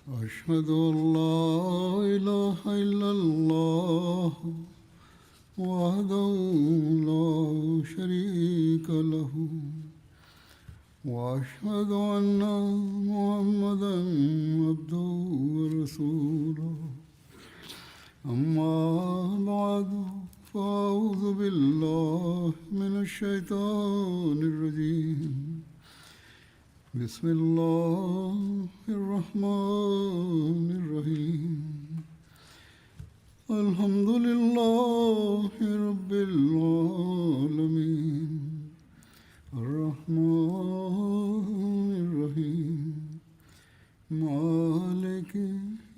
أشهد أن لا إله إلا الله وحده لا شريك له وأشهد أن محمدا عبده ورسوله أما بعد فأعوذ بالله من الشيطان الرجيم بسم الله الرحمن الرحيم الحمد لله رب العالمين الرحمن الرحيم مالك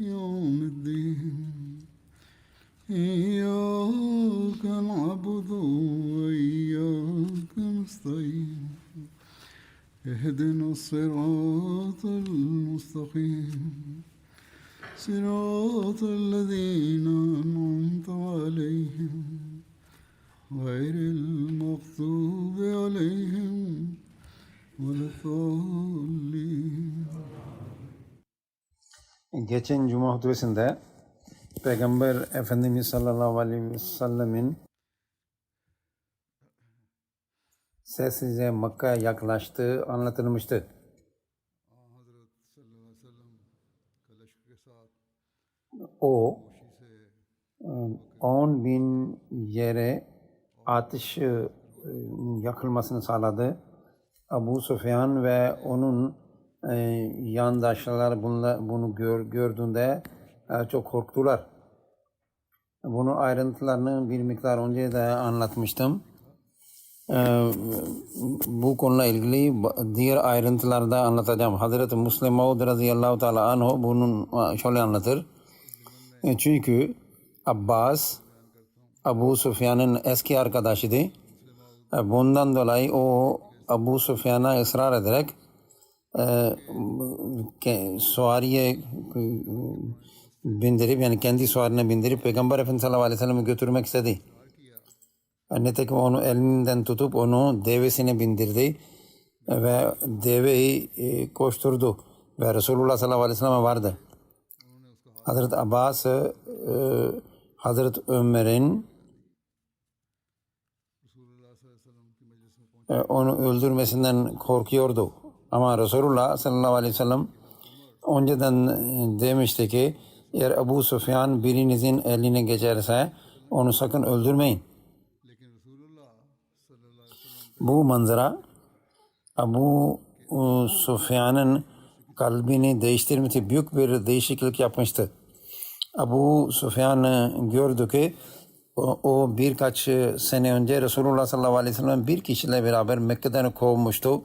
يوم الدين إياك نعبد وإياك نستعين اهدنا الصراط المستقيم صراط الذين أنعمت عليهم غير المغضوب عليهم ولا الضالين. Geçen Cuma hutbesinde Peygamber Efendimiz sallallahu aleyhi ve sellemin sessizce Mekke'ye yaklaştığı anlatılmıştı. O 10.000 yere ateş yakılmasını sağladı. Abu Sufyan ve onun yandaşları bunu gördüğünde çok korktular. Bunun ayrıntılarını bir miktar önce de anlatmıştım. Bu konuyla ilgili diğer ayrıntıları da anlatacağım. Hazreti Müslim Maud radıyallahu teala anhu bunun şöyle anlatır. Çünkü Abbas Abu Sufyan'ın eski arkadaşıydı. Bundan dolayı o Abu Sufyan'a ısrar ederek süvariye bindirip, yani kendi süvarine bindirip Peygamber Efendimiz sallallahu aleyhi ve sellem'i götürmek istedi. Nitekim onu elinden tutup onu devesine bindirdi ve deveyi koşturdu ve Resulullah sallallahu aleyhi ve sellem'e vardı. Hazreti Abbas Hazreti Ömer'in onu öldürmesinden korkuyordu. Ama Resulullah sallallahu aleyhi ve sellem önceden demişti ki eğer Abu Sufyan birinizin eline geçerse onu sakın öldürmeyin. Bu manzara Abu Sufyan'ın kalbini değiştirmişti, büyük bir değişiklik yapmıştı. Abu Sufyan gördü ki o birkaç sene önce Resulullah sallallahu aleyhi ve sellem bir kişiyle beraber Mekke'den kovmuştu.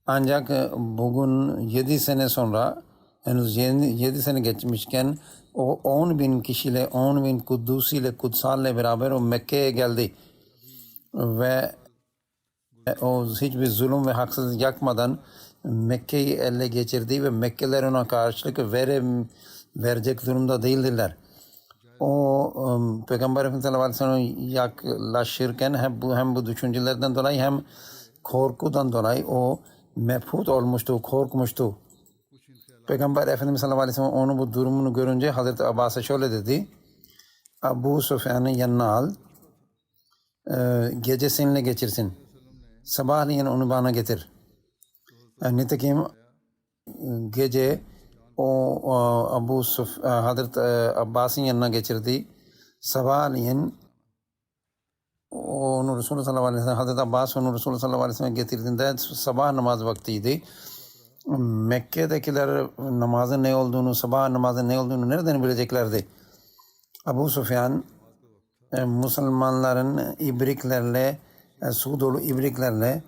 Ancak bugün 7 sene sonra, henüz 7 sene geçmişken o 10.000 kişiyle, 10.000 Kuddusiyle, Kutsal'le beraber o Mekke'ye geldi. Ve o hiçbir zulüm ve haksızlık yapmadan Mekke'yi ele geçirdi ve Mekkeliler ona karşılık verecek durumda değildiler. O Peygamber Efendimiz sallallahu aleyhi ve sellem yaklaşırken hem bu düşüncelerden dolayı hem korkudan dolayı o mebhut olmuştu, korkmuştu. Peygamber Efendimiz sallallahu aleyhi ve sellem onun bu durumunu görünce Hazreti Abbas'a şöyle dedi: Abu Sufyan'ı yanına al, gece seninle geçirsin. Sabahleyin onu bana getir. Nitekim gece o Hazreti Abbas'ın yanına geçirdi. Sabahleyin onu Resulullah sallallahu aleyhi ve sellem, Hazreti Abbas onu Resulullah sallallahu aleyhi ve sellem getirdiğinde sabah namaz vaktiydi. Mekke'dekiler namazın ne olduğunu, sabah namazın ne olduğunu nereden bileceklerdi? Abu Sufyan Müslümanların ibriklerle, su dolu ibriklerle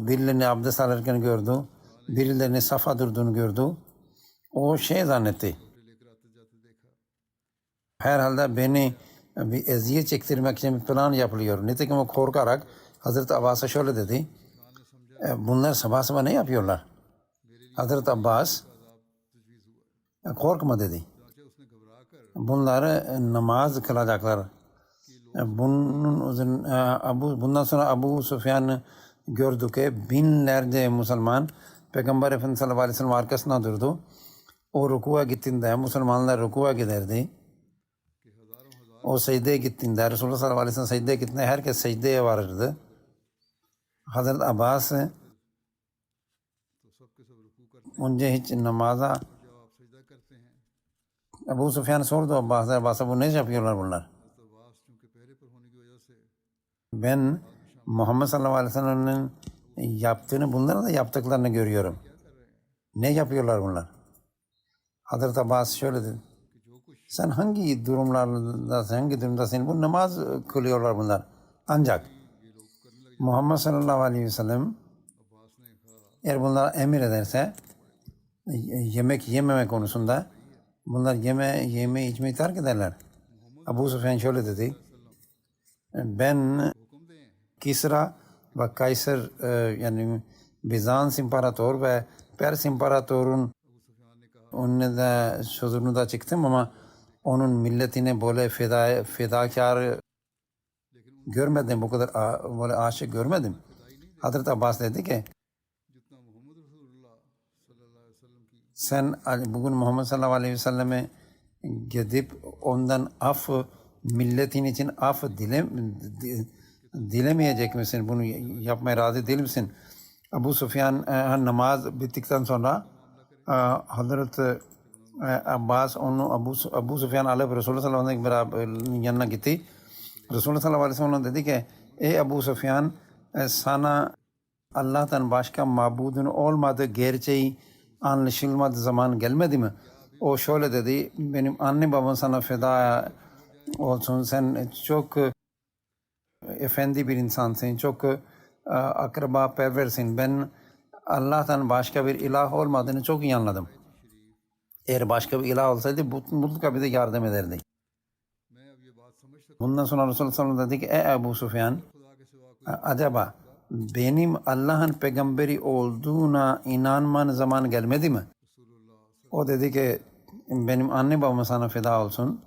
birilerini abdest alırken gördü, birilerini safa durduğunu gördü. O zannetti. Herhalde beni bir eziyet çektirmek için bir plan yapılıyor. Nitekim o korkarak Hazreti Abbas'a şöyle dedi: bunlar sabah sabah ne yapıyorlar? Hazreti Abbas korkma dedi. Bunları namaz kılacaklar. Bundan sonra Abu Sufyan gördü ki binlerce Müslüman Peygamber Efendimiz sallallahu aleyhi ve sellem arkasına durdu. O rukuğa gittiğinde Müslümanlar rukuğa giderdi. O secdeye gittiğinde Resulullah sallallahu aleyhi ve sellem secdeye gittiğinde herkes secdeye varırdı. Hazreti Abbas önce hiç namaza Ebu Süfyan sordu Abbas'a bu ne yapıyorlar bunlar? Ben Muhammed sallallahu aleyhi ve sellem'in yaptığını bunların da yaptıklarını görüyorum. Ne yapıyorlar bunlar? Hazreti Abbas şöyle dedi. Sen hangi durumdasın? Bu namaz kılıyorlar bunlar. Ancak Muhammed sallallahu aleyhi ve sellem eğer bunlar emir ederse yemek yememe konusunda bunlar yeme içmeyi terk ederler. Ebu Süfyan şöyle dedi. Ben Kisra ve Kayser yani Bizans İmparator ve Pers İmparator'un onun da sözünü de çıktım ama onun milletine böyle fedakar görmedim. Bu kadar böyle aşık görmedim. Hazreti Abbas dedi ki sen bugün Muhammed sallallahu aleyhi ve selleme gidip ondan milletin için dilemeyecek misin? Bunu yapmaya razı değil misin? Ebu Süfyan namaz bittikten sonra Hazreti Abbas onu Ebu Süfyan alıp Resulullah sallallahu aleyhi ve sellem'in yanına gitti. Resulullah sallallahu aleyhi ve sellem dedi ki ey Ebu Süfyan sana Allah'tan başka mabudun olmadığı gerçeği anlaşılmadığı zaman gelmedi mi? O şöyle dedi benim anne babam sana feda olsun sen çok efendi bir insansın çok akraba perversin ben Allah'tan başka bir ilah olmadığını çok iyi anladım. Eğer başka bir ilah olsaydı mutlaka bize yardım ederdi. Bundan sonra Resulullah sallallahu aleyhi ve sellem dedi ki ey Ebu Süfyan acaba benim Allah'ın peygamberi olduğuna inanman zaman gelmedi mi? O dedi ki benim anne babam sana feda olsun.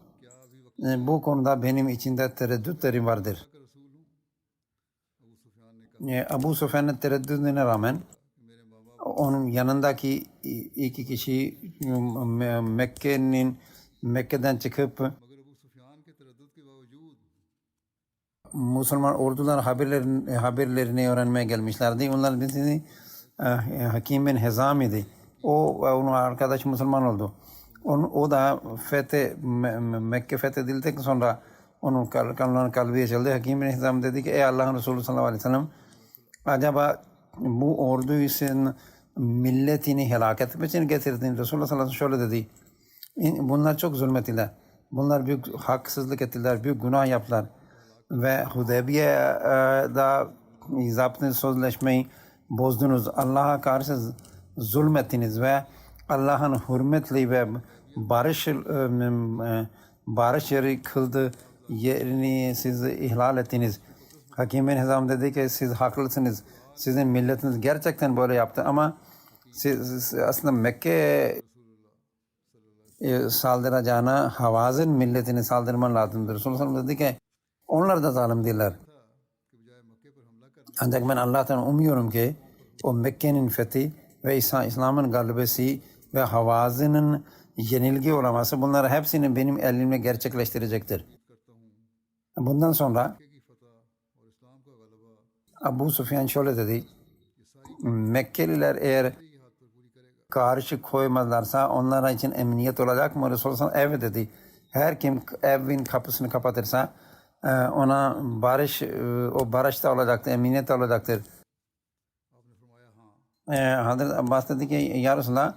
Bu konuda benim içinde tereddütlerim vardır. Ebu Süfyan'ın tereddütüne rağmen onun yanındaki iki kişi Mekke'den çıkıp Müslüman ordular haberlerini öğrenmeye gelmişlerdi. Onlar birisi Hakim bin Hizam idi. Onun arkadaş Müslüman oldu. O da Mekke fethedildikten sonra onun kalbi açıldı. Hakim bin Hizam dedi ki ey Allah'ın Resulü sallallahu aleyhi ve sellem acaba bu ordu için milletini helak etmek için getirdin. Resulullah sallallahu aleyhi ve sellem şöyle dedi. Bunlar çok zulmettiler. Bunlar büyük haksızlık ettiler. Büyük günah yaptılar. Ve Hudeybiye'da zaptınız sözleşmeyi bozdunuz. Allah'a karşı zulmettiniz ve Allah'ın hürmetli ve barış yeri kıldı yerini siz ihlal ettiniz. Hakim bin Hizam dedi ki siz haklısınız. Sizin milletiniz gerçekten böyle yaptı ama siz aslında Mekke saldıracağına Havazin milletini saldırman lazımdır. Resulullah dedi ki onlar da zalim değiller. Ancak ben Allah'tan umuyorum ki o Mekke'nin fethi ve İslam'ın galibesi ve Havazin'in yenilgi olaması bunları hepsini benim elimle gerçekleştirecektir. Bundan sonra Ebu Süfyan şöyle dedi. Mekkeliler eğer karşı koymazlarsa onlara için emniyet olacak mı? Resulullah evet dedi. Her kim evin kapısını kapatırsa ona o barış da olacaktır, emniyet de olacaktır. Hazreti Abbas dedi ki ya Resulallah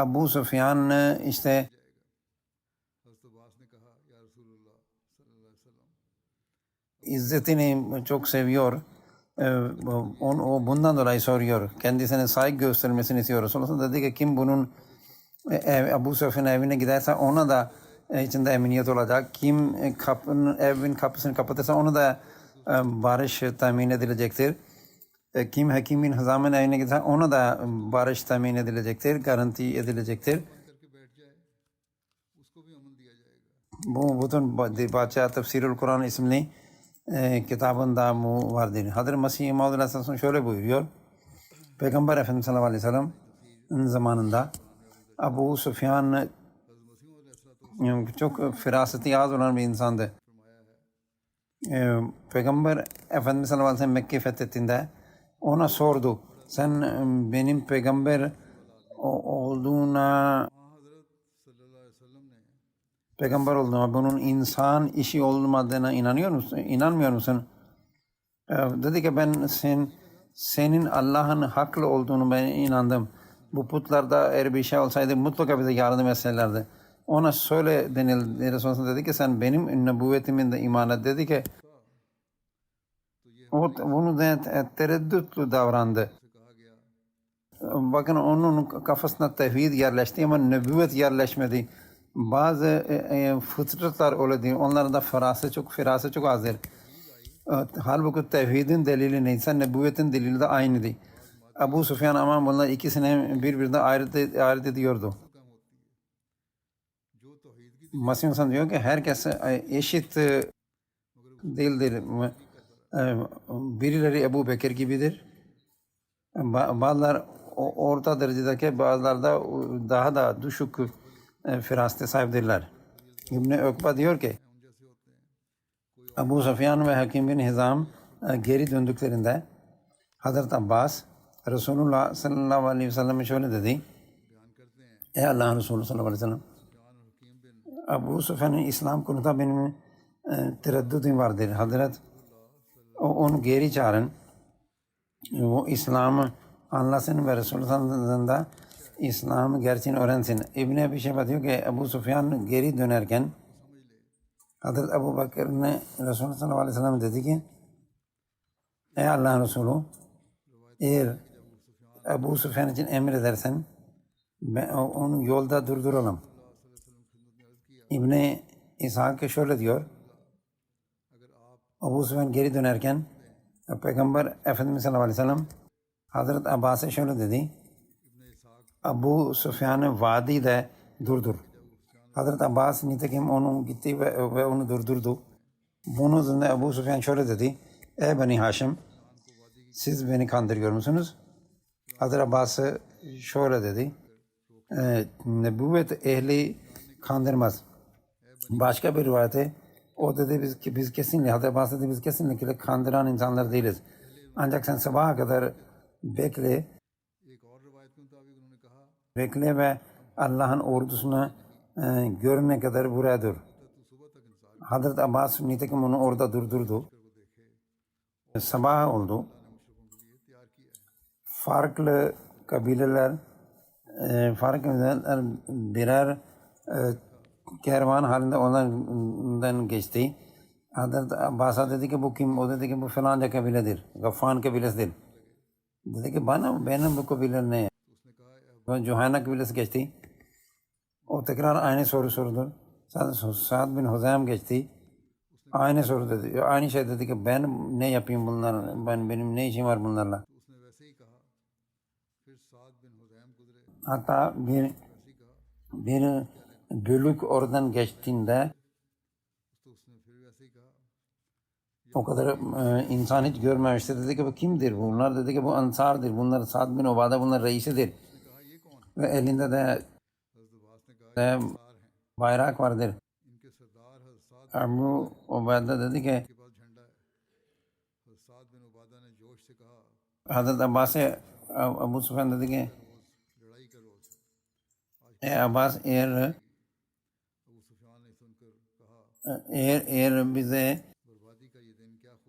Ebu Süfyan işte İzzetini çok seviyor. O bundan dolayı soruyor. Kendisine saygı göstermesini istiyor. Sonrasında dedi ki kim bunun Ebu Süfyan evine giderse ona da içinde emniyet olacak. Kim evin kapısını kapatırsa ona da barış temin edilecektir. Kim Hakim bin Hizam'ın evine giderse ona da barış temin edilecektir. Garanti edilecektir. Bu bütün Bahçe Tefsirul Kur'an isimli kitabında bu vardır. Hazreti Mesih Maud Aleyhisselam şöyle buyuruyor. Peygamber Efendimiz sallallahu aleyhi ve sellem zamanında Abu Sufyan çok firaseti az olan bir insandı. Peygamber Efendimiz sallallahu aleyhi ve sellem Mekke fethettiğinde ona sordu. Sen benim peygamber olduğuna bunun insan işi olmadığına inanıyor musun? İnanmıyor musun? Dedi ki ben senin Allah'ın haklı olduğunu ben inandım. Bu putlarda eğer bir şey olsaydı mutlaka bize yardım etselerdi. Ona söyle denildi. Resulullah dedi ki sen benim nübüvvetimin de iman et. Dedi ki o bunu da tereddütlü davrandı. Bakın onun kafasına tevhid yerleşti ama nübüvvet yerleşmedi. Bazı fıtratlar öyle değil. Onlarda firaset çok azdır. Halbuki tevhidin delili neyse nübüvvetin delili de aynıydı. Abu Sufyan aman bunlar ikisini birbirinden ayırt ediyordu. Mesih insan diyor ki herkes eşit değildir. Birileri Ebu Bekir gibidir. Bazılar orta derecedeki, bazılar da daha da düşük firasete sahiptirler. İbn-i Ukba diyor ki Abu Sufyan ve Hakim bin Hizam geri döndüklerinde Hazreti Abbas Resulullah sallallahu aleyhi ve sellem'e şöyle dedi. Ey Allah'ın Resulü sallallahu aleyhi ve sellem, Abu Sufyan'ın İslam konusunda benim tereddütüm vardır. Hazret onu geri çağırın. O İslam'ı anlasın ve Resulullah'ın da İslam'ı gerçeğini öğrensin. İbn-i Ebi Şeybe diyor ki Abu Sufyan geri dönerken Hazreti Ebu Bekir'ine Resulullah sallallahu aleyhi ve sellem dedi ki ey Allah'ın Resulü, eğer Ebu Sufyan için emredersen onu yolda durduralım. İbn-i İshak şöyle diyor. Abu Sufyan geri dönerken Peygamber Efendimiz sallallahu aleyhi ve sellem Hazreti Abbas'a şöyle dedi. Abu Sufyan'ı vadide durdur. Hazreti Abbas nitekim onun gitti ve onu durdurdu. Bunun üzerine Abu Sufyan şöyle dedi. Ey Beni Haşim, siz beni kandırıyor musunuz? Hazreti Abbas şöyle dedi. Nübüvvet ehli kandırmaz. Başka bir rivayete o dedi biz kesinlikle Hazreti Abbas dedi biz kesinlikle kandıran insanlar değiliz. Ancak sen sabaha kadar bekle ve Allah'ın ordusunu görene kadar buraya dur. Hazreti Abbas nitekim onu orada durdurdu. Sabah oldu. Farklı kabileler birer kervan halinde ondan geçti. Hazreti Abbas'a dedi ki bu kim? O dedi ki bu falanca kabiledir. Gaffan kabilesidir. Dedi ki benim bu kabile ne? Juhayna kabilesi geçti. O tekrar aynı soru sordu. Sa'd bin Huzam geçti. Aynı soru dedi. Aynı şey dedi ki ben ne yapayım bunlar? Benim ne işim var bunlarla? Hatta bir bölük oradan geçtiğinde o kadar insan hiç görmemişti. Dedi ki bu kimdir? Bunlar dedi ki bu Ansar'dır. Bunlar Sa'd bin Ubade bunlar reisidir. Ve elinde de bayrak vardır. Abu Ubade dedi ki Hazreti Abbas'a Abu Sufyan dedi ki ey Abbas eğer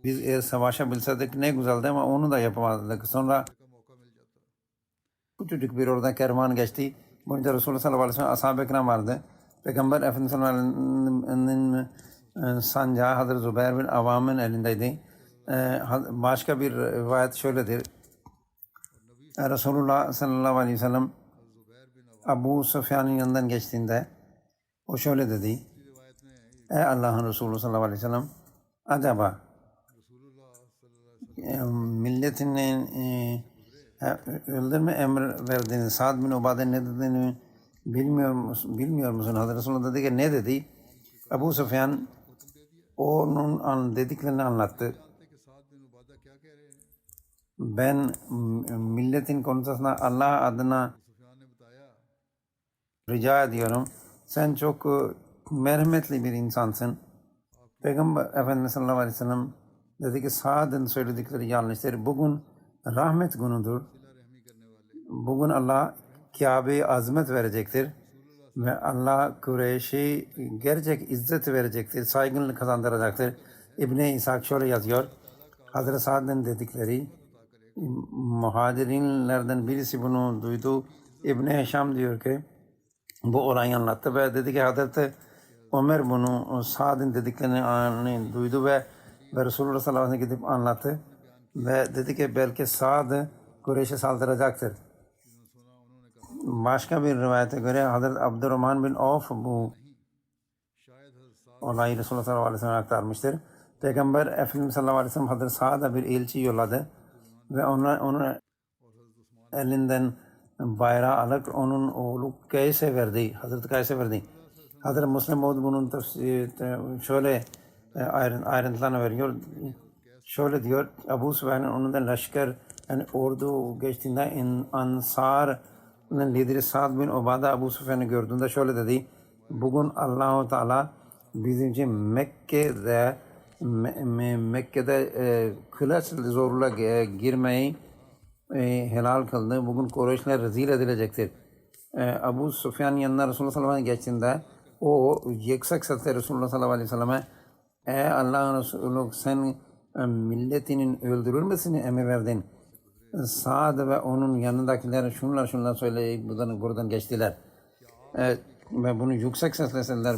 biz eğer savaşabilseydik ne güzeldi ama onu da yapamazdık. Sonra küçücük bir orada kervan geçti. Bunca Resulullah sallallahu aleyhi ve sellem ashab-ı kiram vardı. Peygamber Efendimiz sallallahu aleyhi ve sellem'in sancağı Hazreti Zübeyir bin Avvam'ın elindeydi. Başka bir rivayet şöyledir. Resulullah sallallahu aleyhi ve sellem Abu Sufyan'ın yanından geçtiğinde o şöyle dedi. Ey Allah'ın Resulü sallallahu aleyhi ve sellem, acaba milletinin öldürme emir verdiğini, Sa'd bin Ubade ne dediğini bilmiyor musun? Hazreti Resulullah dedi ki ne dedi? Abu Sufyan onun dediklerini anlattı. जानते कि 7 दिन इबादत क्या कह रहे हैं। Ben milletin konusunda Allah adına Sufiyan ने बताया rica ediyorum. Sen çok merhametli bir insansın. Peygamber Efendimiz sallallahu aleyhi ve sellem dedi ki Saad'ın söyledikleri yanlıştır. Bugün rahmet günüdür. सिला रहमी करने वाले Bugün Allah Kabe'ye azmet verecektir. Ve Allah Kureyş'i gerçek izzet verecektir. Saygınlık kazandıracaktır. İbn-i İshak şöyle yazıyor. Hazreti Saad'ın dedikleri muhacirinlerden birisi bunu duydu. İbn-i Hişam diyor ki bu olayı anlattı ve dedi ki Hazreti Ömer bunu Saad'ın dediklerini duydu ve Resulullah sallallahu aleyhi ve sellem gidip anlattı. Ve dedi ki belki Saad Kureyş'e saldıracaktır. Başka bir rivayete göre Hazreti Abdurrahman bin Avf bu शायद हजरत olayı Resulullah sallallahu aleyhi ve sellem aktarmıştır. Peygamber Efendimiz sallallahu aleyhi ve sellem Hazreti Saad'a bir elçi yolladı ve onun elinden bayrağı alıp onun oğlu Kays'e verdi. Hazreti Kays'e verdi. Hazreti Müslim Maud bunun şöyle ayrıntılarını veriyor. Şöyle diyor. Abu Süfyan'ın onunla leşker yani ordu geçtiğinde Ansar'ın lideri Sa'd bin Ubada Abu Süfyan'ı gördüğünde şöyle dedi. Bugün Allah-u Teala bizim için Mekke'de kılıç zorla girmeyi helal kıldı. Bugün Kureyşler rezil edilecektir. Abu Süfyan yanına Resulullah sallallahu aleyhi ve sellem geçtiğinde o yüksek sesle Resulullah sallallahu aleyhi ve selleme ey Allah'ın Resulü sen milletinin öldürülmesini emir verdin. Saad ve onun yanındakiler şunlar söyleyip buradan geçtiler. Ve bunu yüksek sesle söylediler.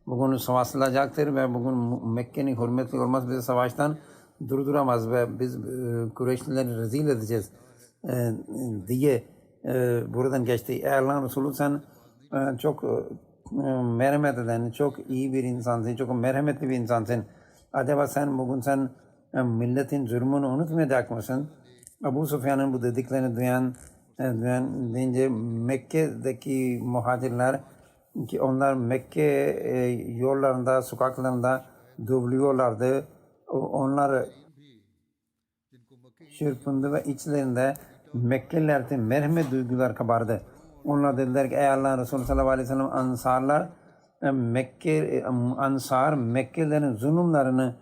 Bugün savaşılacaktır ve bugün Mekke'nin hürmetli olmaz bizi savaştan durduramaz ve biz Kureyşlileri rezil edeceğiz diye buradan geçti. Ey Allah'ın Resulü sen çok merhamet eden, çok iyi bir insansın, çok merhametli bir insansın. Acaba bugün sen milletin zulmünü unutmayacak mısın? Abu Sufyan'ın bu dediklerini duyan deyince Mekke'deki muhacirler ki onlar Mekke yollarında, sokaklarında dövülüyorlardı. Onlar çırpındı ve içlerinde Mekkeliler'de merhamet duygular kabardı. Onlar dediler ki ey Allah'ın Resulü sallallahu aleyhi ve sellem Ansar Mekkelilerin zulümlerini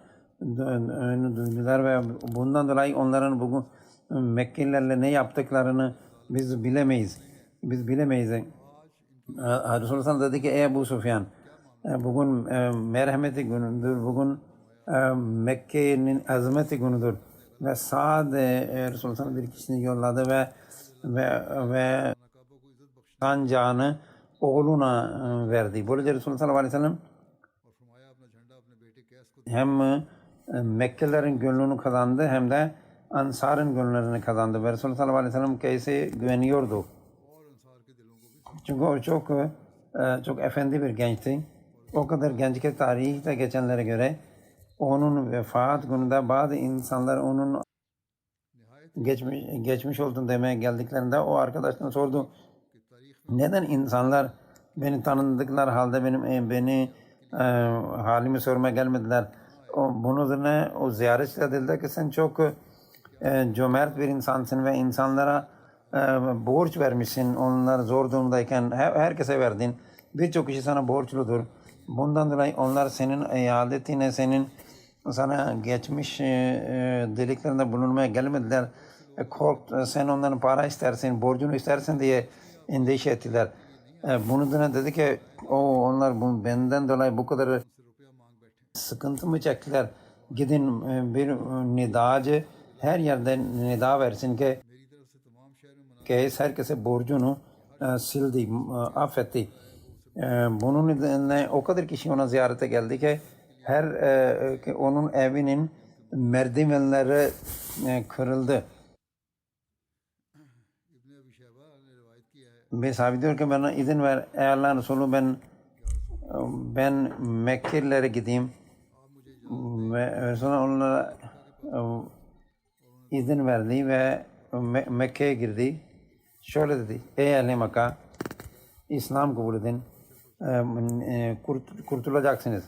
duydular ve bundan dolayı onların bugün Mekkelilerle ne yaptıklarını biz bilemeyiz. Resulullah sallallahu dedi ki ey Ebu Sufyan bugün merhameti günüdür. Bugün Mekke'nin azameti günüdür. Ve Saad Resulullah sallallahu bir kişini yolladı ve sancağını oğluna verdi. Böylece Resulullah sallallahu aleyhi ve sellem hem Mekkelilerin gönlünü kazandı hem de Ansar'ın gönüllerini kazandı. Ve Resulullah sallallahu aleyhi ve sellem Kays'e güveniyordu. Çünkü o çok efendi bir gençti. O kadar genç ki tarihte geçenlere göre onun vefat gününde bazı insanlar onun geçmiş oldun demeye geldiklerinde o arkadaşına sordu. Neden insanlar beni tanıdıklar halde beni halimi sormaya gelmediler? Bunun üzerine o ziyaretçiler dediler ki sen çok cömert bir insansın ve insanlara borç vermişsin. Onlar zor durumdayken herkese verdin. Birçok kişi sana borçludur. Bundan dolayı onlar senin iadetine, sana geçmiş deliklerinde bulunmaya gelmediler. Sen onların para istersin, borcunu istersin diye endişe ettiler. Bunun üzerine dedi ki onlar benden dolayı bu kadar sıkıntı mı çektiler? Gidin bir nidacı her yerde nida versin ki herkese borcunu sildi, affetti. Bunun üzerine o kadar kişi ona ziyarete geldi ki onun evinin merdivenleri kırıldı. Bir sahabe diyor ki bana izin ver ey Allah'ın Resulü ben Mekkelilere gideyim. Ve sonra onlara izin verdi ve Mekke'ye girdi. Şöyle dedi ey ehli Mekke İslam kabul edin kurtulacaksınız.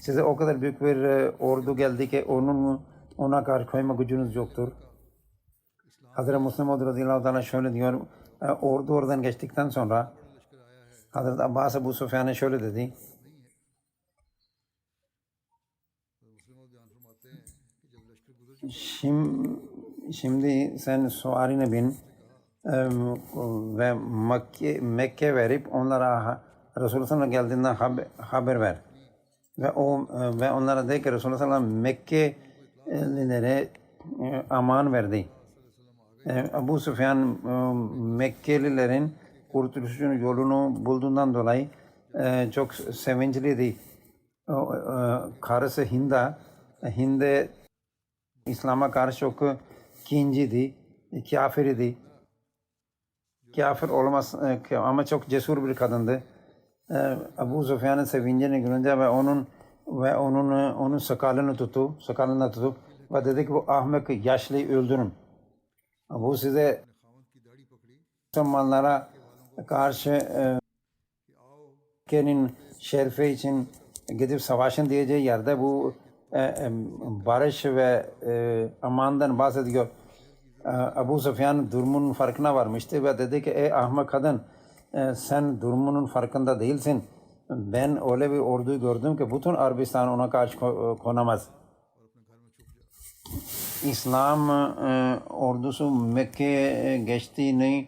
size o kadar büyük bir ordu geldi ki ona karşı koyma gücünüz yoktur. Hazreti Müslim radıyallahu teala şöyle diyor, ordu oradan geçtikten sonra Hazreti Abbas Ebu Süfyan'a şöyle dedi. Şimdi sen suarine bin ve Mekke verip onlara Resulullah geldiğinden haber ver. Ve onlara de ki Resulullah Mekkelilere aman verdi. Ebu Süfyan Mekkelilerin kurtuluşun yolunu bulduğundan dolayı çok sevinçliydi. Karısı Hinde İslam'a karşı çok kinciydi, kafirdi. Kafir olmaz ama çok cesur bir kadındı. Ebu Süfyan'ın sevincini görünce ve onun sakalını tutup ve dedi ki bu ahmak yaşlıyı öldürün. Bu size Müslümanlara karşı Mekke'nin şerifi için gidip savaşın diyeceği yerde bu barış ve amandan bahsediyor. Ebu Süfyan durumunun farkına varmıştı ve dedi ki ey ahmak kadın sen durumunun farkında değilsin. Ben öyle bir orduyu gördüm ki bütün Arabistan ona karşı konamaz. İslam ordusu Mekke'ye geçtiğini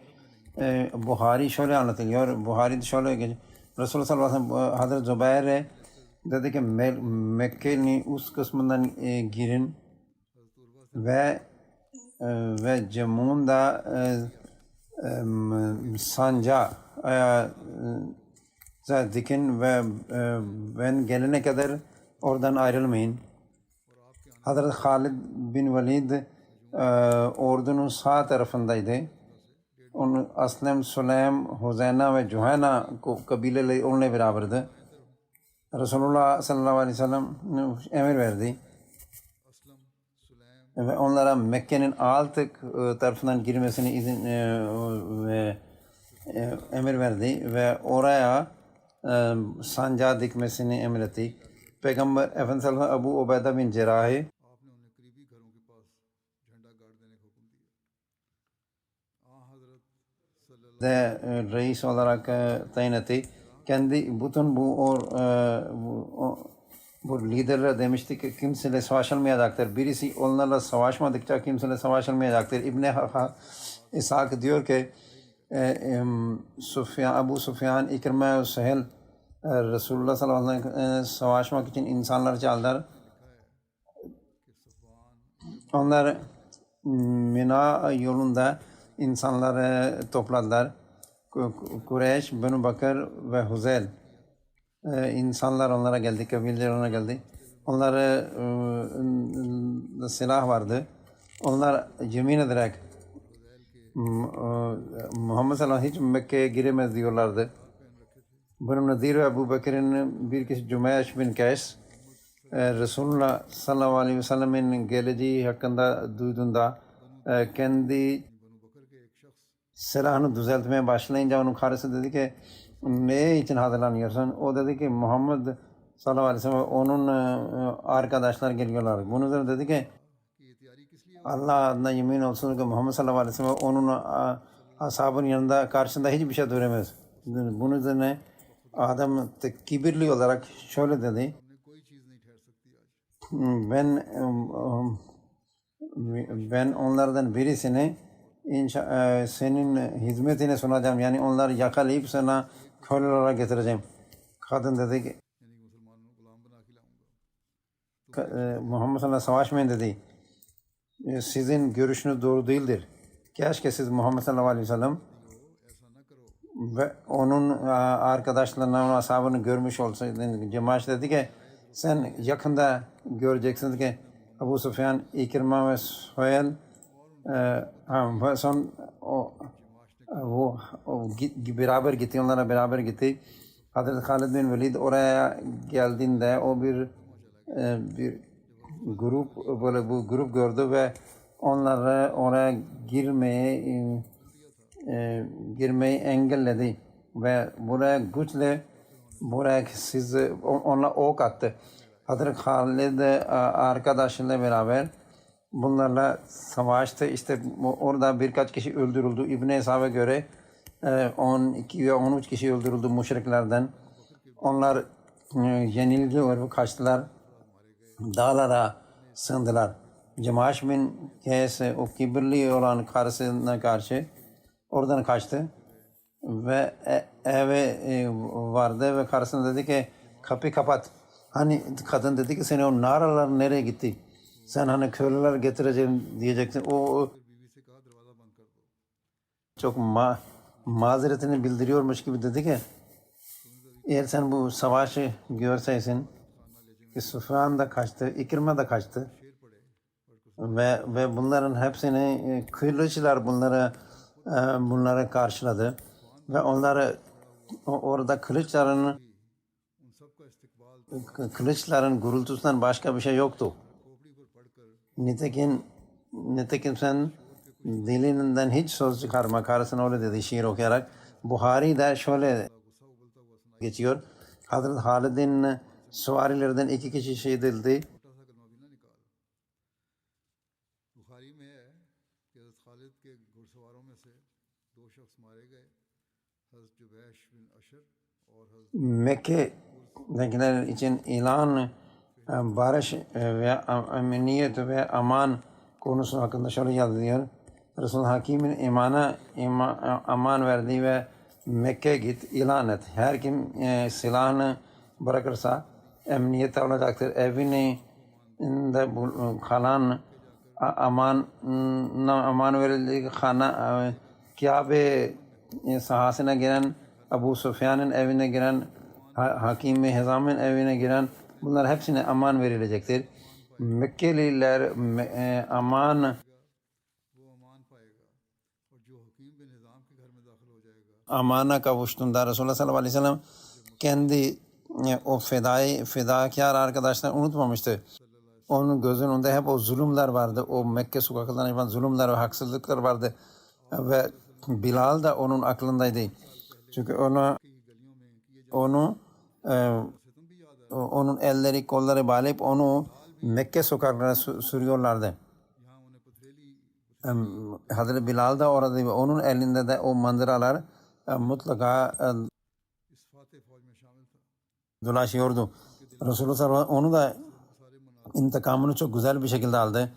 Buhari şöyle anlatılıyor. Buhari'de şöyle geçiyor. Resulullah sallallahu aleyhi ve sellem Hazreti Zübeyir'e dedi ki Mekke'nin üst kısmından girin ve Cemun'da sanca dikin ve ben gelene kadar oradan ayrılmayın. Hazreti Halid bin Velid ordunun sağ tarafındaydı. Onu Aslem, Süleym, Huzeyna ve Cuhayna kabileleri onunla beraberdi. Resulullah sallallahu aleyhi ve sellem emir verdi. Ve onlara Mekke'nin alt tarafından girmesini emir verdi ve oraya sancağı dikmesini emretti. Peygamber Efendimiz Ebu Ubeyde bin Cerrah'ı de reis olarak tayin etti. Kendi bütün bu liderler demişti ki kimseyle savaşılmayacaktır. Birisi onlarla savaşmadıkça kimseyle savaşılmayacaktır. İbn-i İshak diyor ki Ebu Süfyan, İkrime ve Süheyl Resulullah sallallahu aleyhi ve sellem savaşmak için insanlar çağırdılar. Onlar Mina yolunda insanları topladılar. Kureyş, Benu Bakır ve Huzeyl insanlar onlara geldi, kabileler onlara geldi. Onlara silah vardı. Onlar yemin ederek Muhammed sallallahu aleyhi ve sellem hiç Mekke'ye giremez diyorlardı. Benu Nadir ve Ebu Bekir'in bir kişi Cümeyş bin Kays Resulullah sallallahu aleyhi ve sellem'in geleceği hakkında duyduğunda kendi silahını düzeltmeye başlayınca onun karısı dedi ki ne için hazırlanıyorsun? O dedi ki Muhammed sallallahu aleyhi ve sellem onun arkadaşlar geliyorlar. Bunun üzerine dedi ki Allah adına yemin olsun ki Muhammed sallallahu aleyhi ve sellem onun ashabının yanında karşısında hiçbir şey duramaz. Bunun üzerine adam kibirli olarak şöyle dedi. Ben onlardan birisini senin hizmetine sunacağım. Yani onları yakalayıp sana köle olarak getireceğim. Kadın dedi ki Muhammed sallallahu savaşmayın dedi. Sizin görüşünüz doğru değildir. Keşke siz Muhammed sallallahu aleyhi ve sellem ve onun arkadaşlarını, onun ashabını görmüş olsaydın. Cemaat dedi ki sen yakında göreceksin ki Ebu Süfyan, İkrime ve Süheyl son beraber gitti, onlara beraber gitti. Hazreti Halid bin Velid oraya geldiğinde o bir grup böyle bu grup gördü ve onları oraya girmeyi engelledi ve buraya güçle siz ona ok attı. Hazreti Halid arkadaşıyla beraber bunlarla savaştı. İşte orada birkaç kişi öldürüldü. İbn-i Eshab'a göre 12 ve 13 kişi öldürüldü müşriklerden. Onlar yenilgi uğradı, kaçtılar. Dağlara sığındılar. Cemaş bin Keys o kibirli olan karısına karşı oradan kaçtı. Ve eve vardı ve karısına dedi ki kapıyı kapat. Hani kadın dedi ki seni o naralar nereye gitti? Sen hani köleler getireceğim diyeceksin. O बीवी से कहा दरवाज़ा बंद कर दो। çok mazeretini bildiriyormuş gibi dedi ki eğer sen bu savaşı görseysin ki Süfyan da kaçtı, İkrim'e de kaçtı ve bunların hepsini kılıçlar bunları karşıladı ve onları orada उन सबका इस्तकबाल kılıçların gurultusundan başka bir şey yoktu. खोपड़ी पर पढ़कर Nitekim sen dilinden hiç söz çıkarma. Karısına öyle dedi şiir okuyarak. Buhari'de şöyle गुस्सा उबलता हुआ सुनाई geçiyor. Hazreti Halid'in süvarilerden 2 kişi şehit edildi. छोटा सा कलमा भी ना निकाल। बुखारी में है कि हज़रत खालिद के घुड़सवारों में से 2 शख्स मारे गए, हज़रत जुबैश बिन अशर और हज़रत Mekke'dekiler için ilan barış ve emniyet ve aman konusu hakkında şöyle yazıyor. Resul Hakim'in aman verdi ve Mekke git ilan et. Her kim silahını bırakırsa emniyet olacaktır. Evini de kalan aman verildi. Kabe sahasına giren, Abu Sufyan'ın evine giren, Hakim ve Hizam'ın evine giren bunlar hepsine aman verilecektir. Mekkeliler aman वो अमान पाएगा और जो हकीम बिन हिज़ाम के घर में दाखिल हो जाएगा amana kavuştuğunda Resulullah sallallahu aleyhi ve sellem kendi o fedakar arkadaşlar unutmamıştı. Onun gözünün önünde hep o zulümler vardı. O Mekke sokaklarında yapılan zulümler ve haksızlıklar vardı. Ve Bilal da onun aklındaydı. Çünkü onun elleri kolları bağlayıp onu Mekke sokaklarına sürüyorlardı. यहाँ उन्हें पथरेली Hazreti Bilal da orada ve onun elinde de o mandıralar mutlaka इस फातह फौज में शामिल था। dolaşıyordu. Resulullah sallallahu aleyhi ve sellem onu da intikamını çok güzel bir şekilde aldı.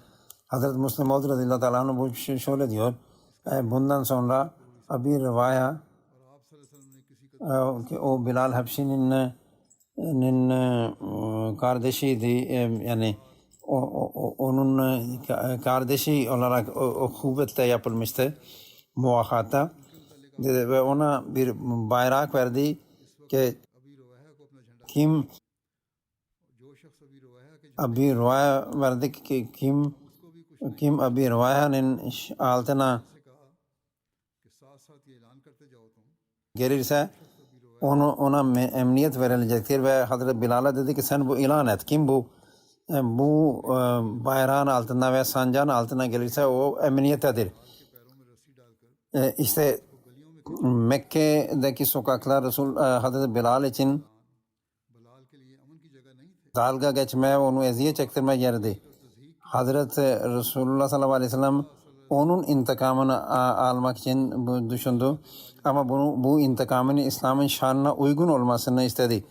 Hazreti Müslim Maud radıyallahu teala anh bu şöyle diyor. Bundan sonra bir rivaya और आप सल्लल्लाहु अलैहि वसल्लम ने किसी का ki o Bilal Habşi'nin kardeşiydi. Yani onun kardeşi olarak o kuvvetle yapılmıştı. Muvakkata. Ve ona bir bayrak verdi ki अबी रवाहा को अपना झंडा kim जो शख्स अबी रवाहा के झंडे Abi Ruvaya verdi ki kim Abi Ruvaya'nın altına से कहा कि साथ साथ ये ऐलान करते जाओ तुम gelirse ona emniyet verilecektir ve Hazreti Bilal'a dedi ki sen bu ilan et. Kim bu? Bu bayrağın altına ve sancağın altına gelirse o emniyettedir. पैरों में रस्सी डालकर İşte Mekke'deki sokaklar Hazreti Bilal için बलाल के लिए अमन की जगह नहीं थे। dalga geçmeye, onu eziyet çektirme yerdi. Hazreti Resulullah sallallahu aleyhi ve sellem onun intikamını almak için düşündü. Ama bu intikamın İslam'ın şanına uygun olmasını istedi.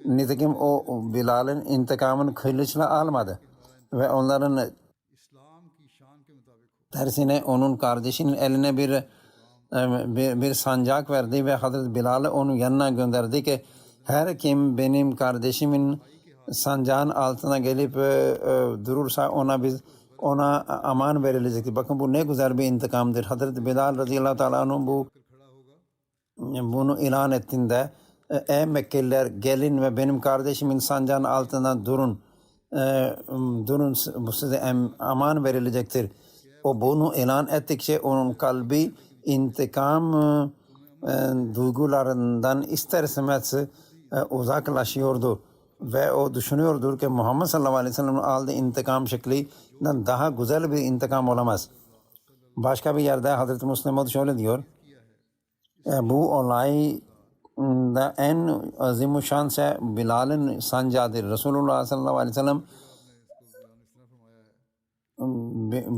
Nitekim o Bilal'in intikamını kılıçla almadı. Ve onların इस्लाम की शान के मुताबिक हो। tersine onun kardeşinin eline bir sancak verdi ve Hazreti Bilal'i onun yanına gönderdi ki her kim benim kardeşimin sancağın altına gelip durursa ona aman verilecektir. Bakın bu ne güzel bir intikamdır. Hazreti Bilal radıyallahu teala anh'ın bunu ilan ettiğinde ey Mekkeliler gelin ve benim kardeşimin sancağın altına durun. Bu size aman verilecektir. O bunu ilan ettikçe onun kalbi intikam duygularından ister istemez uzaklaşıyordu. Ve o düşünüyordur ki Muhammed sallallahu aleyhi ve sellem'in aldığı intikam şeklinden daha güzel bir intikam olamaz. Başka bir yerde Hazreti Müslim şöyle diyor. Bu olay da en azimuşşan ise Bilal'in sancadır. Resulullah sallallahu aleyhi ve sellem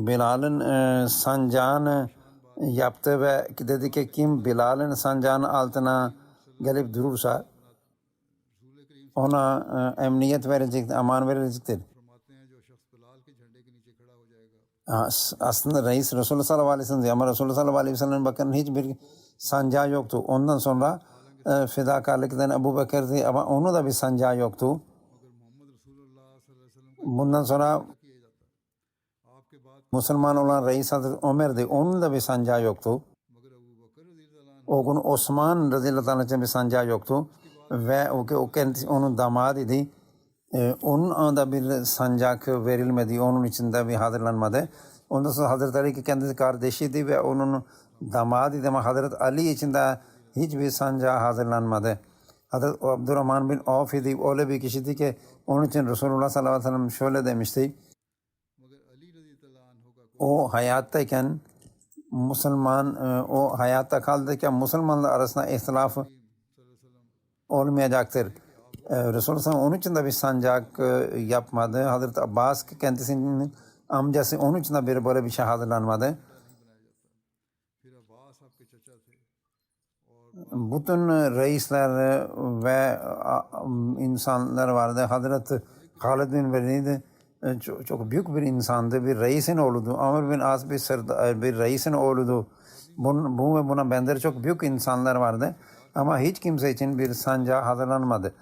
Bilal'in sancağını yaptı ve dedi ki kim Bilal'in sancağının altına gelip durursa ona emniyet verecektir, aman verecektir. Aslında reis Resulullah sallallahu aleyhi ve sellem ama Resulullah sallallahu aleyhi ve sellem bakın hiçbir sancağı yoktu. Ondan sonra fedakarlıktan Ebu Bekir'di ama onu da bir sancağı yoktu. Bundan sonra Müslüman olan reis Hazreti Ömer'di. Onun da bir sancağı yoktu. O gün Osman radıyallahu anh için bir sancağı yoktu. Ve o kendisi onun damadıydı. Onun da bir sancak verilmedi. Onun için de bir hazırlanmadı. Ondan sonra Hazreti Ali kendisi kardeşiydi ve onun damadıydı ama Hazreti Ali için de hiçbir sancağı hazırlanmadı. Hazreti Abdurrahman bin Avf idi. Öyle bir kişiydi ki onun için Resulullah sallallahu aleyhi ve sellem şöyle demişti. O hayattayken Müslüman, o hayatta kaldıyken Müslümanlar arasında ihtilaf olmayacaktır. Resulullah onun için de bir sancak yapmadı. Hazreti Abbas kendisinin amcası onun için de böyle bir şey hazırlanmadı. Bütün reisler ve insanlar vardı. Hazreti Halid bin Velid çok büyük bir insandı. Bir reisin oğludu. Amr bin As bir reisin oğludu. Buna benzer çok büyük insanlar vardı. Ama hiç kimse için bir sancağı hazırlanmadı.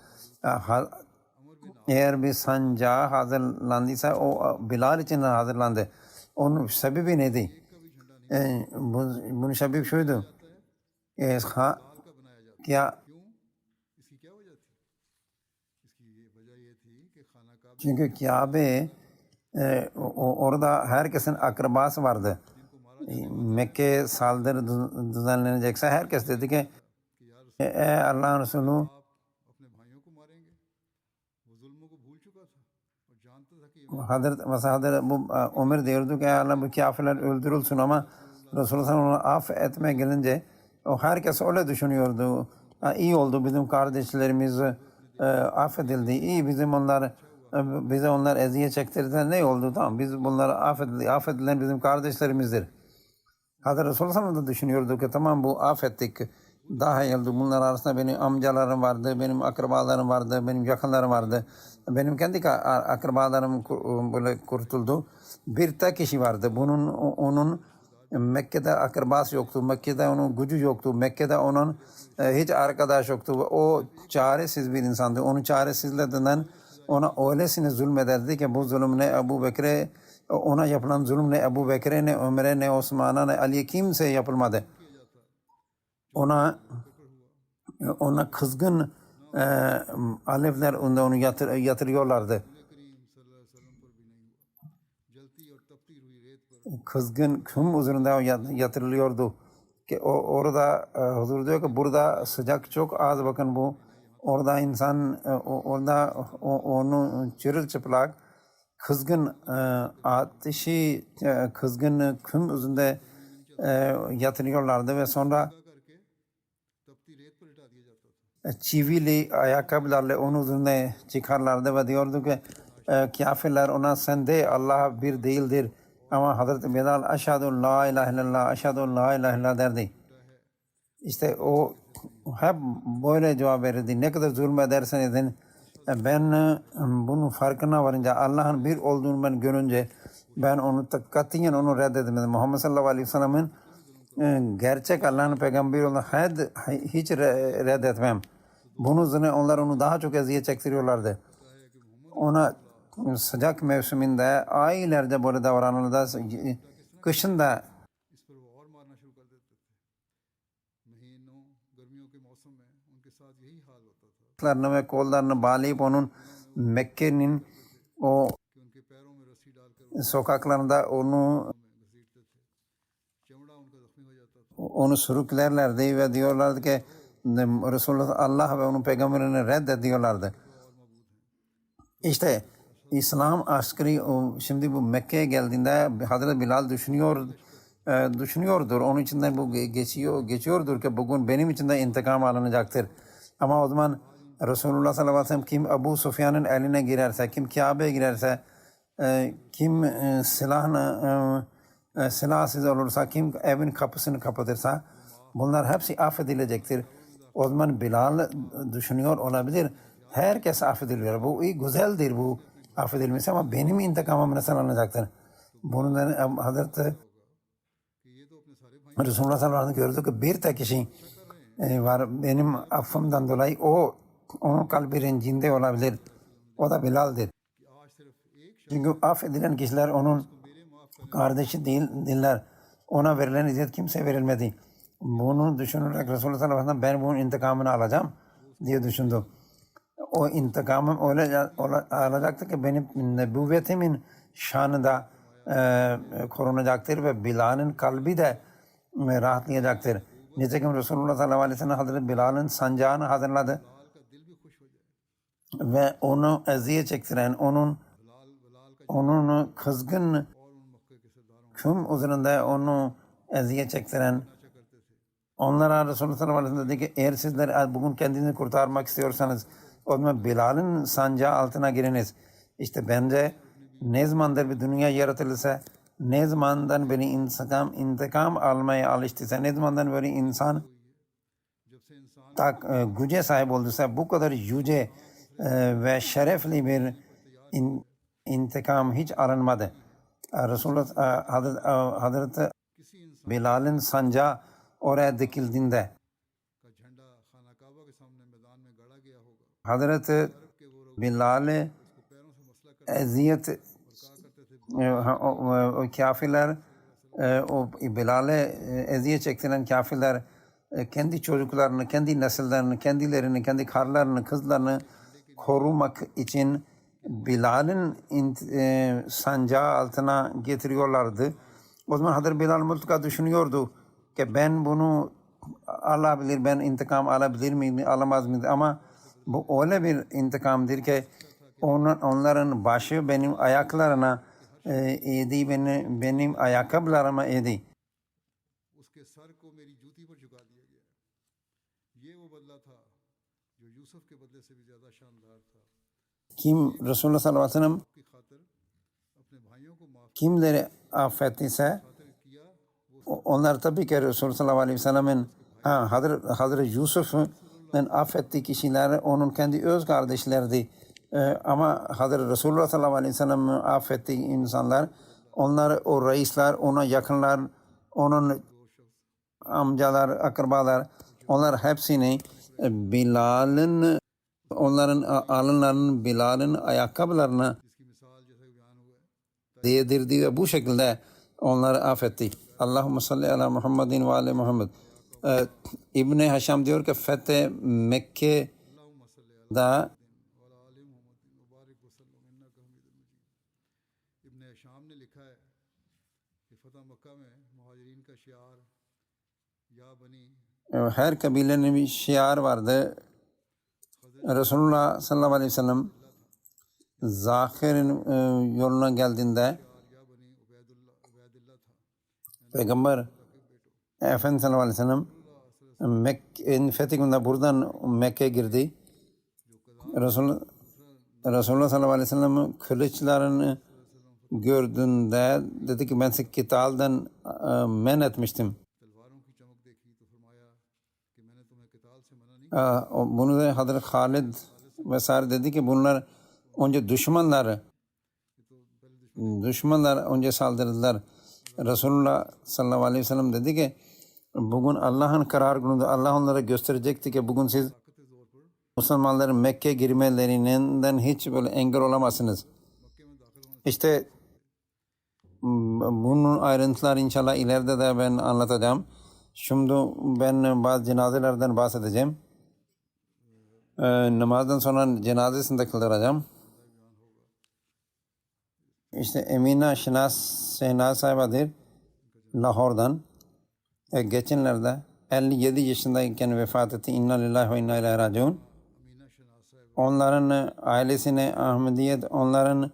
Eğer bir sancağı hazırlandıysa o Bilal için hazırlandı. Onun sebebi neydi? Bunun sebebi şuydu. Çünkü Kabe orada herkesin akrabası vardı. Mekke saldırı düzenlenecekse herkes dedi ki Allah'ın Resulü Hazreti Ömer diyordu ki Allah bu kafirler öldürülsün ama Resulullah onu affetmeye gelince o herkes öyle düşünüyordu. İyi oldu bizim kardeşlerimiz affedildi. İyi bize onlar eziyet çektirdiler. Ne oldu? Tamam biz bunları affedilen bizim kardeşlerimizdir. Hazreti Resulullah da düşünüyordu ki tamam bu affettik. Daha iyi oldu. Bunlar arasında benim amcalarım vardı, benim akrabalarım vardı, benim yakınlarım vardı. Benim kendi akrabalarım böyle kurtuldu. Bir tek kişi vardı. Onun Mekke'de akrabası yoktu. Mekke'de onun gücü yoktu. Mekke'de onun hiç arkadaş yoktu. O çaresiz bir insandı. Onun çaresizliğinden ona öylesine zulmederdi ki bu zulüm ne Ebu Bekir'e ona yapılan zulüm ne Ebu Bekir'e ne Ömer'e ne Osman'a ne Ali'ye kimseye yapılmadı. Ona kızgın alevler onu yatırıyorlardı. Kızgın küm üzerinde yatırılıyordu. Ki orada huzur diyor ki burada sıcak çok az bakın bu. Orada insan orada onu çırılçıplak kızgın ateşi kızgın küm üzerinde yatırıyorlardı ve sonra çivili ayakkabılarla onun üzerine çıkarlardı ve diyordu ki kafirler ona sen de Allah bir değildir. Ama Hazreti Bilal aşhadu la ilahe illallah aşhadu la ilahe illallah derdi. İşte o hep böyle cevap verirdi. Ne kadar zulmedersen edin ben bunun farkına varınca Allah'ın bir olduğunu ben görünce ben onu katiyen onu reddetmedim. Muhammed sallallahu aleyhi ve sellem'in gerçek Allah'ın peygamberi olduğunu hiç reddetmem. Bunun üzerine onlar onu daha çok eziyet çektiriyorlardı. Ona sıcak mevsiminde aylarca böyle davranırdı. Kışın da ve kollarını bağlayıp onun Mekke'nin o sokaklarında onu sürüklerlerdi ve diyorlardı ki Resulullah Allah ve onun peygamberini reddediyorlardı. İşte İslam askeri şimdi bu Mekke'ye geldiğinde Hazreti Bilal düşünüyor düşünüyordur. Onun içinden bu geçiyordur ki bugün benim için de intikam alınacaktır. Ama o zaman Resulullah sallallahu aleyhi ve sellem kim Ebu Sufyan'ın eline girerse, kim Kabe'ye girerse, kim silahsız olursa, kim evin kapısını kapatırsa bunlar hepsi affedilecektir. O zaman Bilal düşünüyor olabilir. Herkes affediliyor. Bu iyi, güzeldir bu affedilmesi ama benim intikamım nasıl alınacaktır? Bunun Hazreti Resulullah sallallahu aleyhi ve sellem gördü ki bir tek kişi var benim affımdan dolayı onun kalbi rencinde olabilir. O da Bilal'dir. Çünkü affedilen kişiler onun kardeşi değiller. Ona verilen izzet kimse verilmedi. Bunu düşünerek Resulullah sallallahu aleyhi ve sellem ben bunun intikamını alacağım diye düşündü. O intikamım öyle alacaktı ki benim nübüvvetimin şanı da korunacaktır ve Bilal'in kalbi de rahatlayacaktır. Nitekim Resulullah sallallahu aleyhi ve sellem Hazreti Bilal'in sancağını hazırladı ve onu eziyet çektiren, onun kızgın küm üzerinde onu eziyet çektiren onlara Resulullah sallallahu aleyhi ve sellem dedi ki eğer sizler bugün kendinizi kurtarmak istiyorsanız o zaman Bilal'in sancağı altına giriniz. İşte bence ne zamandır bir dünya yaratılırsa, ne zamandan beri intikam almaya alıştıysa, ne zamandan böyle insan güce sahip olduysa bu kadar yüce ve şerefli bir intikam hiç alınmadı. Resulullah Hazreti Bilal'in sancağı oraya dikildiğinde Hazreti Bilal'i eziyet o kafirler o Bilal'e eziyet çektiren kafirler kendi çocuklarını, kendi nesillerini, kendilerini, kendi karlarını, kızlarını korumak için Bilal'in sancağı altına getiriyorlardı. O zaman Hazreti Bilal mutlaka düşünüyordu ki ben bunu alabilir, ben intikam alabilir miyim, alamaz mıyım? Ama bu öyle bir intikamdır ki onların başı benim ayaklarına eğdi, benim ayakkabılarıma eğdi. Kim Resulullah sallallahu aleyhi ve sellem kimleri affettiyse onlar tabii ki Resulullah sallallahu aleyhi ve sellem'in Hazreti Yusuf'un affettiği kişiler onun kendi öz kardeşlerdi. Ama Hazreti Resulullah sallallahu aleyhi ve sellem'in affettiği insanlar onlar o reisler, ona yakınlar, onun amcalar, akrabalar onlar hepsini Bilal'in onların alınlarının Bilal'in ayakkabılarına değdirdi ve bu şekilde onları affetti. Allahümme salli ala Muhammedin ve ala Muhammed. İbn-i Haşam diyor ki Fetih Mekke'da her kabilenin bir şiar vardı. Resulullah sallallahu aleyhi ve sellem Zahir'in yoluna geldiğinde Peygamber Efendimiz sallallahu aleyhi ve sellem Mekke'nin fethinde buradan Mekke'ye girdi. Resulullah sallallahu aleyhi ve sellem kılıçlarını gördüğünde dedi ki ben sizi kitalden men etmiştim. Bunu da Hazreti Halid vesaire dedi ki bunlar önce düşmanlar önce saldırdılar. Resulullah sallallahu aleyhi ve sellem dedi ki bugün Allah'ın karar gününde Allah onlara gösterecekti ki bugün siz Müslümanların Mekke girmelerinden hiç böyle engel olamazsınız. İşte bunun ayrıntıları inşallah ileride de ben anlatacağım. Şimdi ben bazı cenazelerden bahsedeceğim. Namazdan sonra cenazesini kıldıracağım. İşte Emine Şehnaz sahibadır Lahor'dan. Geçenlerde 57 yaşındayken vefat etti. İnna lillahi ve inna ileyhi raciun. Onların ailesine Ahmediyet, onların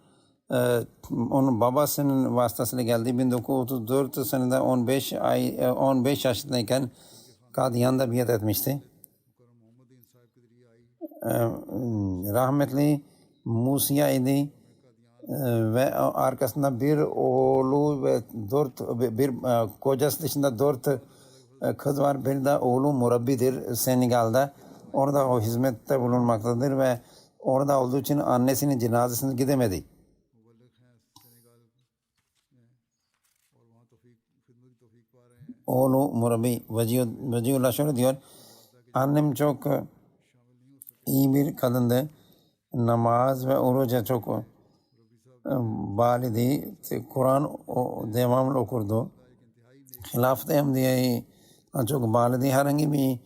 onun babasının vasıtasıyla geldi. 1934 senede 15 yaşındayken Kadiyan'da biat etmişti. Rahmetli Musiya idi ve arkasında bir oğlu ve bir kocası dışında 4 kız var. Bir de oğlu murabbidir Senegal'da. Orada o hizmette bulunmaktadır ve orada olduğu için annesinin cenazesine gidemedi. Oğlu murabbi Veciullah şöyle diyor. Annem çok iyi bir kadındı. Namaz ve oruca çok bağlıydı. Kur'an devamlı okurdu. Hilafet-i Ahmadiye'ye çok bağlıydı. Herhangi bir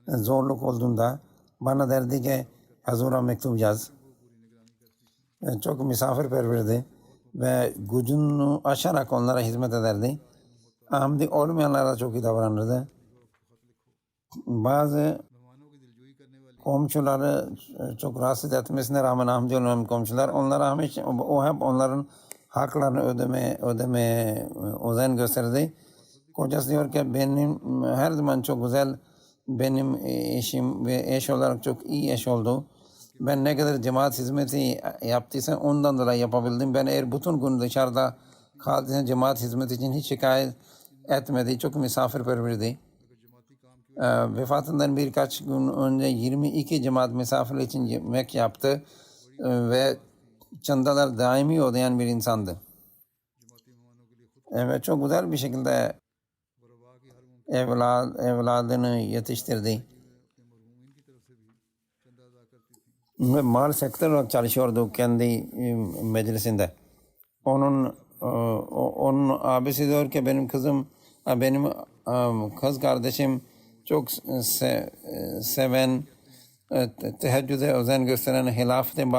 zorluk olduğunda bana derdi ki Hazur'a mektup yaz. Çok misafirperverdi ve gücünü aşarak onlara hizmet ederdi. Ahmadi olmayanlara çok iyi davranırdı. Bazı komşuları çok rahatsız etmesine rağmen Ahmadi olmayan komşular onlara hep onların haklarını ödemeye özen gösterdi. Kocası diyor ki benim her zaman çok güzel benim eşim ve eş olarak çok iyi eş oldu. Ben ne kadar cemaat hizmeti yaptıysam ondan dolayı yapabildim. Ben eğer bütün gün dışarıda kaldıysam cemaat hizmeti için hiç şikayet etmedi. Çok misafirperverdi. Vefatından birkaç gün önce 22 cemaat misafirler için yemek yaptı ve çantalar daimi ödeyen bir insandı. Evet, çok güzel bir şekilde evladını yetiştirdi. Ve mal sektör olarak çalışıyordu kendi meclisinde. Onun abisi diyor ki benim kız kardeşim çok seven, teheccüde özen gösteren hilafete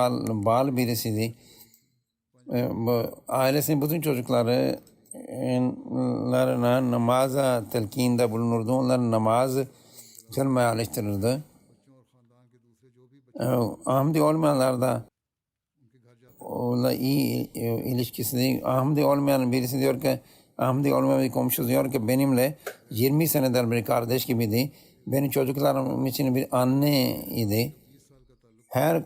bağlı birisiydi. Ailesinin bütün çocuklarına namaza telkinde bulunurdu. Onların namazı kılmaya alıştırırdı. Ahmadi olmayanlarda iyi ilişkisi. Ahmadi olmayan birisi diyor ki Ahmadi olmayan bir komşu diyor ki benimle 20 senedir bir kardeş gibiydi. Benim çocuklarım için bir anne idi. Her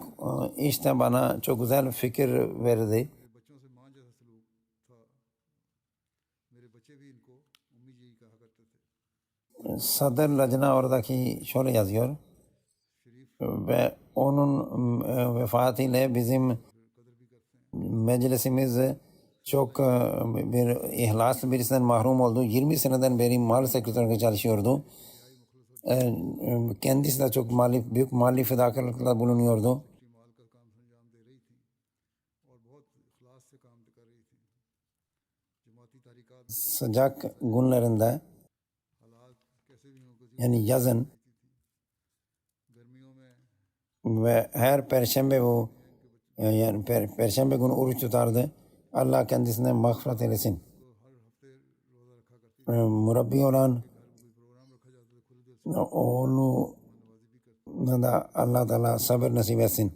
işte bana çok güzel fikir verdi. Sadr Lajna oradaki şöyle yazıyor ve onun vefatıyla bizim meclisimiz çok bir ihlaslı birisinden mahrum oldu. 20 seneden beri mal sekretörlüğünde çalışıyordu. Kendisi de çok büyük mali fedakarlıkla bulunuyordu. Sıcak günlerinde yani yazın ve her perşembe perşembe günü oruç tutardı. Allah kendisine mağfiret eylesin. Murabbi olan oğlu da Allah Teala sabır nasip etsin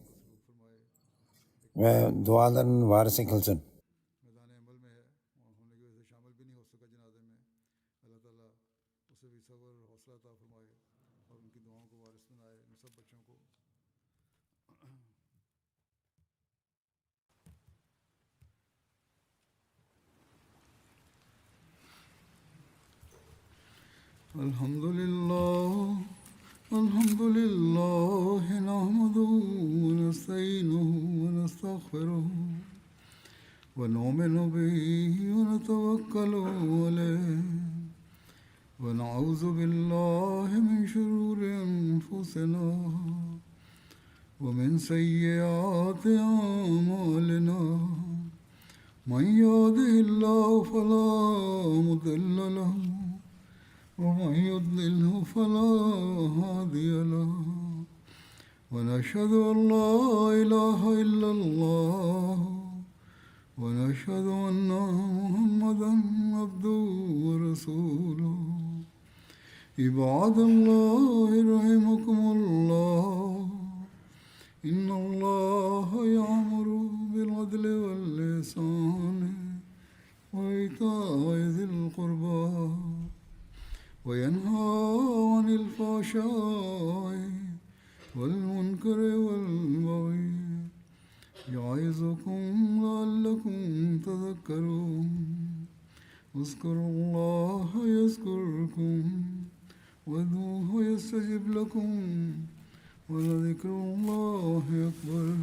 ve duaların varisi kılsın. Elhamdülillah nahmaduhu ve nestainuhu ve nestağfiruhu ve nu'minu bihi ve netevekkalu aleyh ve na'udzu billahi min şururi enfusina ve min seyyiati a'malina men yahdihillahu felâ mudille lehu ومن يضلله فلا هادي له ونشهد أن لا إله إلا الله ونشهد أن محمدا عبده ورسوله عباد الله رحمكم الله إن الله يأمر بالعدل بالعدل والإحسان وإيتاء ذي القربى وينهى عن الفحشاء والمنكر والبغي يعظكم لعلكم تذكرون اذكروا الله يذكركم وادعوه يستجب لكم ولذكر الله أكبر.